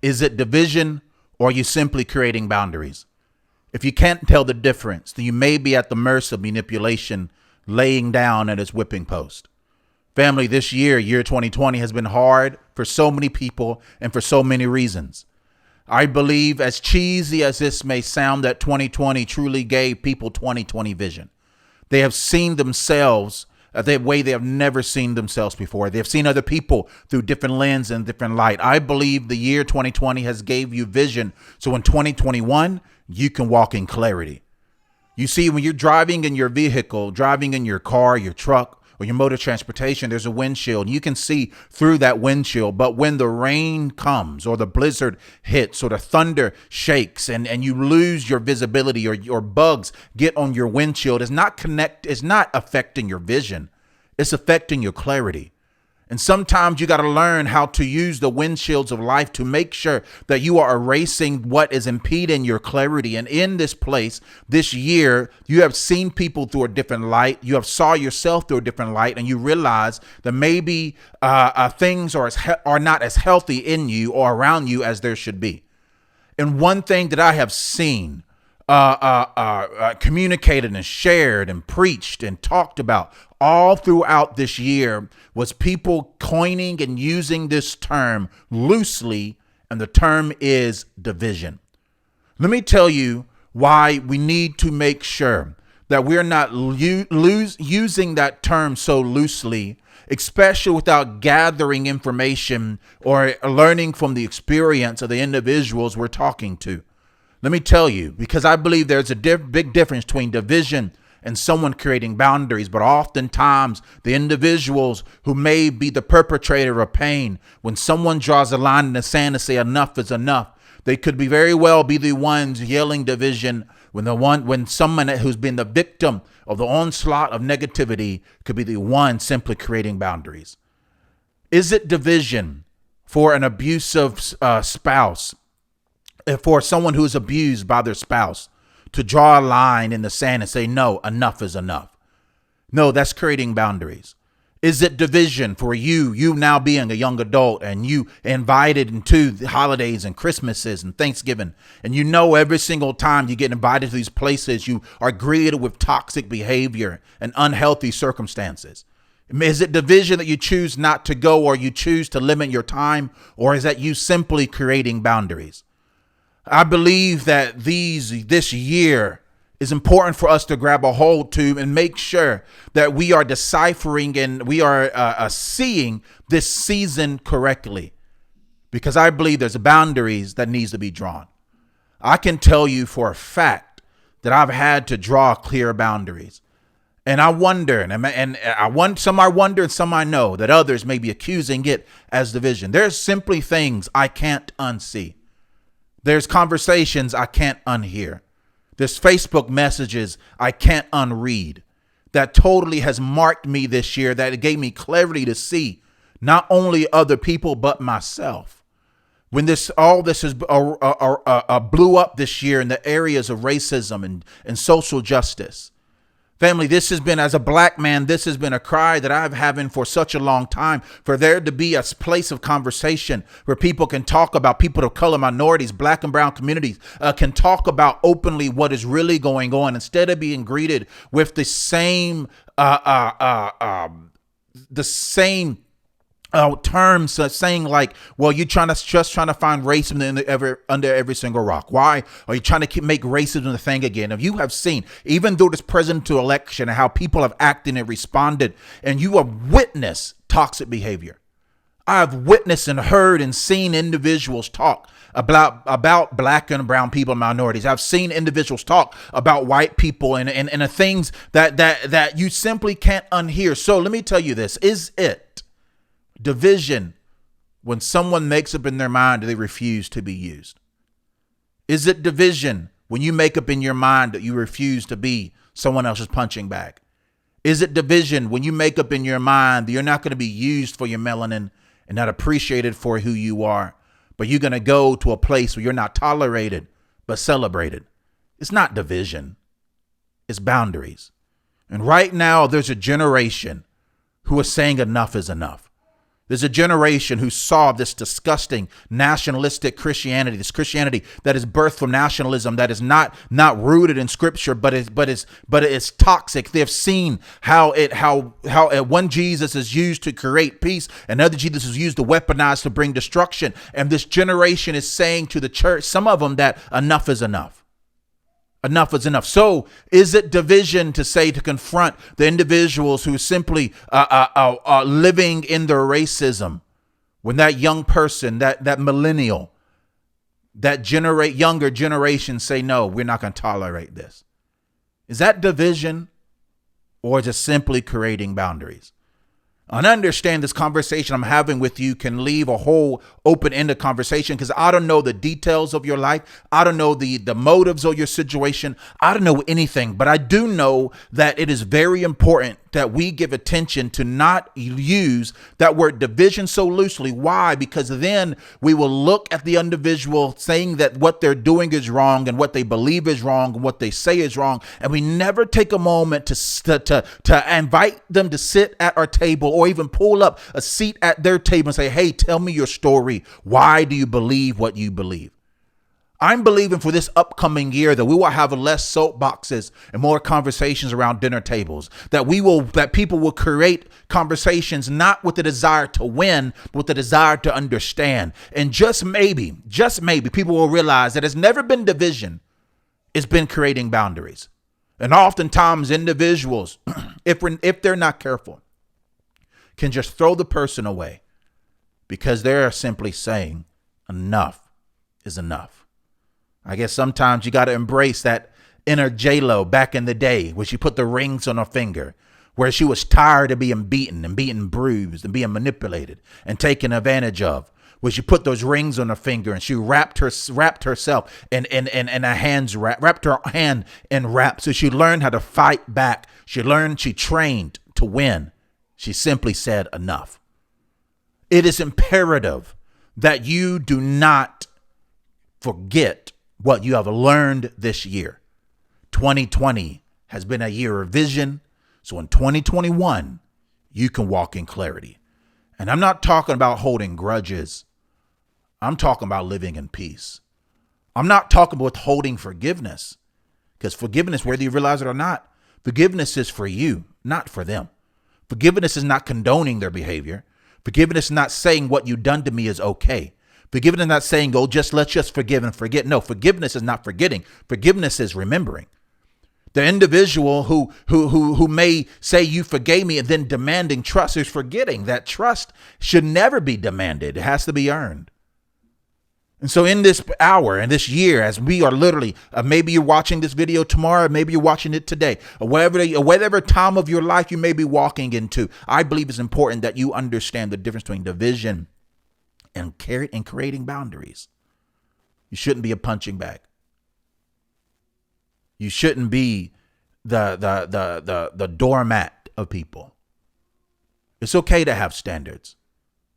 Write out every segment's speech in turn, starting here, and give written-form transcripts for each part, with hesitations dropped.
Is it division, or are you simply creating boundaries? If you can't tell the difference, then you may be at the mercy of manipulation laying down at its whipping post. Family, this year 2020, has been hard for so many people and for so many reasons. I believe, as cheesy as this may sound, that 2020 truly gave people 2020 vision. They have seen themselves the way they have never seen themselves before. They have seen other people through different lens and different light. I believe the year 2020 has gave you vision. So in 2021, you can walk in clarity. You see, when you're driving in your vehicle, driving in your car, your truck, or your mode of transportation, there's a windshield. You can see through that windshield. But when the rain comes or the blizzard hits or the thunder shakes and you lose your visibility or bugs get on your windshield, it's not affecting your vision. It's affecting your clarity. And sometimes you got to learn how to use the windshields of life to make sure that you are erasing what is impeding your clarity. And in this place, this year, you have seen people through a different light. You have saw yourself through a different light, and you realize that maybe things are not as healthy in you or around you as there should be. And one thing that I have seen communicated and shared and preached and talked about all throughout this year was people coining and using this term loosely, and the term is division. Let me tell you why we need to make sure that we're not using that term so loosely, especially without gathering information or learning from the experience of the individuals we're talking to. Let me tell you, because I believe there's a big difference between division and someone creating boundaries, but oftentimes the individuals who may be the perpetrator of pain, when someone draws a line in the sand to say enough is enough, they could be very well be the ones yelling division when someone who's been the victim of the onslaught of negativity could be the one simply creating boundaries. Is it division for an abusive spouse, for someone who is abused by their spouse, to draw a line in the sand and say, no, enough is enough? No, that's creating boundaries. Is it division for you now being a young adult and you invited into the holidays and Christmases and Thanksgiving, and you know every single time you get invited to these places, you are greeted with toxic behavior and unhealthy circumstances? Is it division that you choose not to go, or you choose to limit your time, or is that you simply creating boundaries? I believe that this year is important for us to grab a hold to and make sure that we are deciphering and we are seeing this season correctly, because I believe there's boundaries that needs to be drawn. I can tell you for a fact that I've had to draw clear boundaries. And I wonder, some I wonder and some I know that others may be accusing it as division. There's simply things I can't unsee. There's conversations I can't unhear. There's Facebook messages I can't unread. That totally has marked me this year, that it gave me clarity to see not only other people, but myself. When all this is blew up this year in the areas of racism and social justice. Family, this has been, as a black man, this has been a cry that I've having for such a long time, for there to be a place of conversation where people can talk about, people of color, minorities, black and brown communities can talk about openly what is really going on, instead of being greeted with the same terms saying like, well, you're just trying to find racism under every single rock. Why are you trying to make racism the thing again? If you have seen, even through this presidential election, and how people have acted and responded, and you have witnessed toxic behavior. I have witnessed and heard and seen individuals talk about black and brown people and minorities. I've seen individuals talk about white people and the things that you simply can't unhear. So let me tell you this. Is it division when someone makes up in their mind that they refuse to be used? Is it division when you make up in your mind that you refuse to be someone else's punching bag? Is it division when you make up in your mind that you're not going to be used for your melanin and not appreciated for who you are, but you're going to go to a place where you're not tolerated, but celebrated? It's not division. It's boundaries. And right now there's a generation who is saying enough is enough. There's a generation who saw this disgusting nationalistic Christianity, this Christianity that is birthed from nationalism, that is not rooted in Scripture, but it's toxic. They've seen how one Jesus is used to create peace, another Jesus is used to weaponize to bring destruction. And this generation is saying to the church, some of them, that enough is enough. Enough is enough. So is it division to say, to confront the individuals who simply are living in their racism, when that young person, that millennial, that younger generation say, no, we're not going to tolerate this? Is that division, or just simply creating boundaries? And I understand this conversation I'm having with you can leave a whole open-ended conversation, because I don't know the details of your life. I don't know the motives of your situation. I don't know anything, but I do know that it is very important that we give attention to not use that word division so loosely. Why? Because then we will look at the individual saying that what they're doing is wrong and what they believe is wrong and what they say is wrong. And we never take a moment to invite them to sit at our table, or even pull up a seat at their table and say, hey, tell me your story. Why do you believe what you believe? I'm believing for this upcoming year that we will have less soapboxes and more conversations around dinner tables, that people will create conversations not with the desire to win, but with the desire to understand. And just maybe people will realize that it's never been division. It's been creating boundaries. And oftentimes individuals, if they're not careful, can just throw the person away because they're simply saying enough is enough. I guess sometimes you got to embrace that inner J-Lo back in the day, where she put the rings on her finger, where she was tired of being beaten and being bruised and being manipulated and taken advantage of, where she put those rings on her finger and she wrapped herself in a hand's wrap, wrapped her hand in wrap. So she learned how to fight back. She trained to win. She simply said enough. It is imperative that you do not forget what you have learned this year. 2020 has been a year of vision. So in 2021, you can walk in clarity. And I'm not talking about holding grudges. I'm talking about living in peace. I'm not talking about withholding forgiveness, because forgiveness, whether you realize it or not, forgiveness is for you, not for them. Forgiveness is not condoning their behavior. Forgiveness is not saying what you've done to me is okay. Forgiveness is not saying, oh, let's just forgive and forget. No, forgiveness is not forgetting. Forgiveness is remembering. The individual who may say you forgave me and then demanding trust is forgetting that trust should never be demanded. It has to be earned. And so in this hour and this year, as we are literally, maybe you're watching this video tomorrow, maybe you're watching it today, or whatever time of your life you may be walking into, I believe it's important that you understand the difference between division and creating boundaries. You shouldn't be a punching bag. You shouldn't be the doormat of people. It's okay to have standards.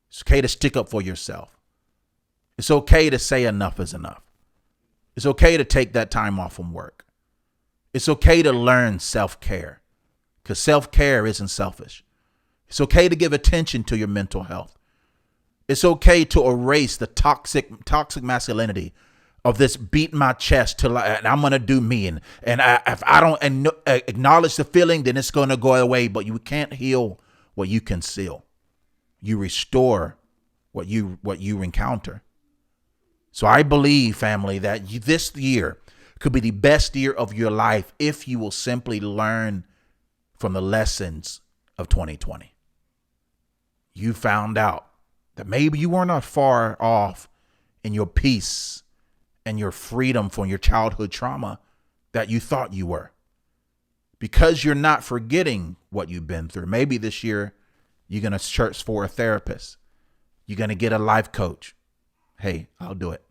It's okay to stick up for yourself. It's okay to say enough is enough. It's okay to take that time off from work. It's okay to learn self-care, because self-care isn't selfish. It's okay to give attention to your mental health. It's okay to erase the toxic masculinity of this beat my chest till I'm going to do me. If I don't acknowledge the feeling, then it's going to go away. But you can't heal what you conceal. You restore what you encounter. So I believe, family, that this year could be the best year of your life if you will simply learn from the lessons of 2020. You found out that maybe you were not far off in your peace and your freedom from your childhood trauma that you thought you were. Because you're not forgetting what you've been through. Maybe this year you're going to search for a therapist. You're going to get a life coach. Hey, I'll do it.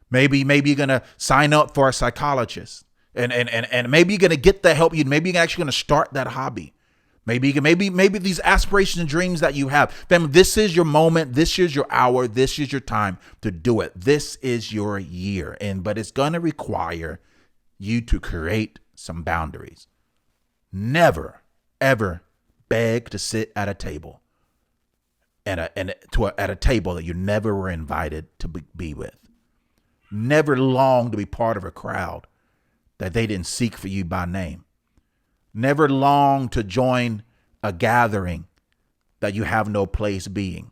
Maybe you're going to sign up for a psychologist. And maybe you're going to get the help maybe you're actually going to start that hobby. Maybe these aspirations and dreams that you have. Family, this is your moment. This is your hour. This is your time to do it. This is your year. But it's going to require you to create some boundaries. Never, ever beg to sit at a table. at a table that you never were invited to be with. Never long to be part of a crowd that they didn't seek for you by name. Never long to join a gathering that you have no place being.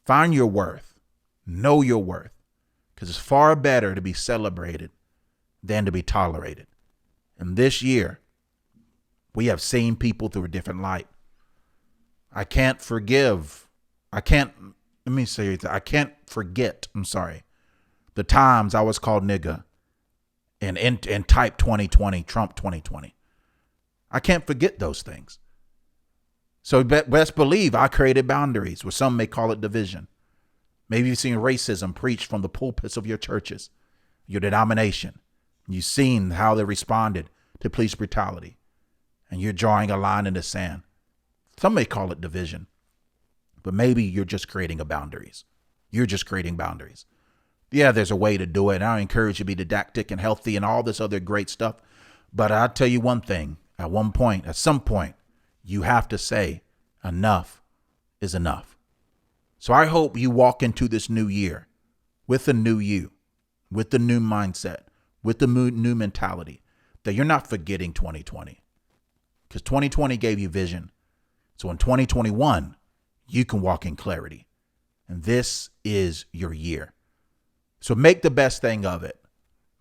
Find your worth. Know your worth. Because it's far better to be celebrated than to be tolerated. And this year, we have seen people through a different light. I can't forget, the times I was called nigga in type 2020, Trump 2020. I can't forget those things. So best believe I created boundaries, where some may call it division. Maybe you've seen racism preached from the pulpits of your churches, your denomination. You've seen how they responded to police brutality, and you're drawing a line in the sand. Some may call it division, but maybe you're just creating boundaries. You're just creating boundaries. Yeah, there's a way to do it. And I encourage you to be didactic and healthy and all this other great stuff. But I'll tell you one thing, at some point, you have to say enough is enough. So I hope you walk into this new year with a new you, with the new mindset, with the new mentality, that you're not forgetting 2020, because 2020 gave you vision. So in 2021, you can walk in clarity, and this is your year. So make the best thing of it.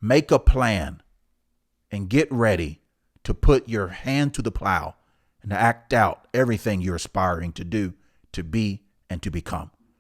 Make a plan and get ready to put your hand to the plow and to act out everything you're aspiring to do, to be, and to become.